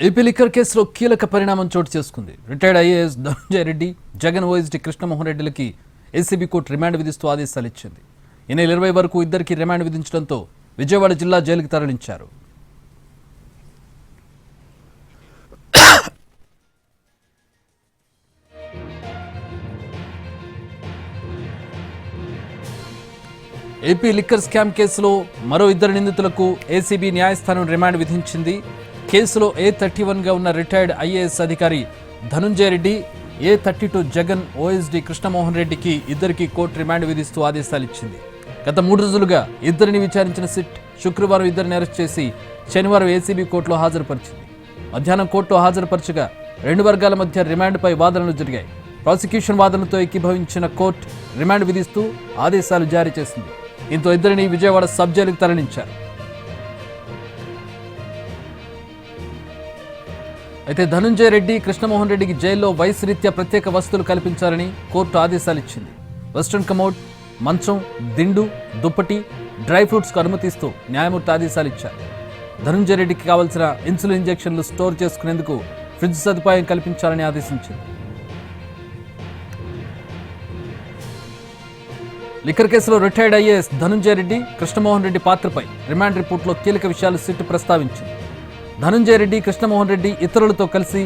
AP liquor కేసులో కీలక పరిణామం చోటు చేసుకుంది. Retired IAS Dhanunjaya Reddy, Jagan OSD Krishnamohan రెడ్డిలకి ఏసీబీ కోర్టు రిమాండ్ విధిస్తూ ఆదేశాలు ఇచ్చింది. ఈ నెల 20 వరకు ఇద్దరికి రిమాండ్ విధించడంతో విజయవాడ జిల్లా జైలుకి తరలించారు. ఏపీ లిక్కర్ స్కామ్ కేసులో మరో ఇద్దరు నిందితులకు ఏసీబీ న్యాయస్థానం రిమాండ్ విధించింది. కేసులో A31గా ఉన్న రిటైర్డ్ ఐఏఎస్ అధికారి ధనుంజయ రెడ్డి, A32 జగన్ ఓఎస్డీ కృష్ణమోహన్ రెడ్డికి ఇద్దరికి కోర్టు రిమాండ్ విధిస్తూ ఆదేశాలు ఇచ్చింది. గత 3 రోజులుగా ఇద్దరిని విచారించిన సిట్ శుక్రవారం ఇద్దరిని అరెస్ట్ చేసి శనివారం ఏసీబీ కోర్టులో హాజరుపరిచింది. మధ్యాహ్నం కోర్టులో హాజరుపరచగా 2 వర్గాల మధ్య రిమాండ్పై వాదనలు జరిగాయి. ప్రాసిక్యూషన్ వాదనలతో ఏకీభవించిన కోర్టు రిమాండ్ విధిస్తూ ఆదేశాలు జారీ చేసింది. దీంతో ఇద్దరిని విజయవాడ సబ్ జైలుకు తరలించారు. అయితే ధనుంజయ రెడ్డి, కృష్ణమోహన్ రెడ్డికి జైల్లో వయసు రీత్యా ప్రత్యేక వసతులు కల్పించాలని కోర్టు ఆదేశాలు ఇచ్చింది. వెస్ట్రన్ కమోడ్, మంచం, దిండు, దుప్పటి, డ్రై ఫ్రూట్స్కు అనుమతిస్తూ న్యాయమూర్తి ఆదేశాలు ఇచ్చారు. ధనుంజయ రెడ్డికి కావాల్సిన ఇన్సులిన్ ఇంజెక్షన్లు స్టోర్ చేసుకునేందుకు ఫ్రిడ్జ్ సదుపాయం కల్పించాలని ఆదేశించింది. లిక్కర్ కేసులో రిటైర్డ్ ఐఏఎస్ ధనుంజయ రెడ్డి, కృష్ణమోహన్ రెడ్డి పాత్రపై రిమాండ్ రిపోర్టులో కీలక విషయాలు సిట్ ప్రస్తావించింది. ధనుంజయ రెడ్డి, కృష్ణమోహన్ రెడ్డి ఇతరులతో కలిసి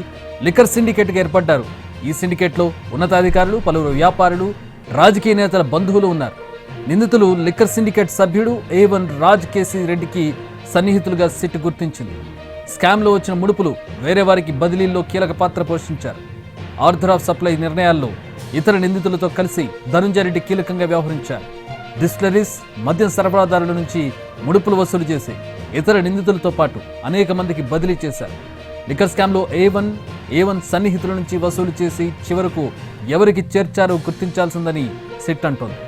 లిక్కర్ సిండికేట్గా ఏర్పడ్డారు. ఈ సిండికేట్లో ఉన్నతాధికారులు, పలువురు వ్యాపారులు, రాజకీయ నేతల బంధువులు ఉన్నారు. నిందితులు లిక్కర్ సిండికేట్ సభ్యుడు A1 రాజ్ కేసీ రెడ్డికి సన్నిహితులుగా సిట్ గుర్తించింది. స్కామ్లో వచ్చిన ముడుపులు వేరే వారికి బదిలీల్లో కీలక పాత్ర పోషించారు. ఆర్డర్ ఆఫ్ సప్లై నిర్ణయాల్లో ఇతర నిందితులతో కలిసి ధనుంజయ రెడ్డి కీలకంగా వ్యవహరించారు. డిస్టిలరీస్, మద్యం సరఫరాదారుల నుంచి ముడుపులు వసూలు చేసి ఇతర నిందితులతో పాటు అనేక మందికి బదిలీ చేశారు. లిక్కర్ స్కామ్లో A1 సన్నిహితుల నుంచి వసూలు చేసి చివరకు ఎవరికి చేర్చారో గుర్తించాల్సిందని సిట్ అంటోంది.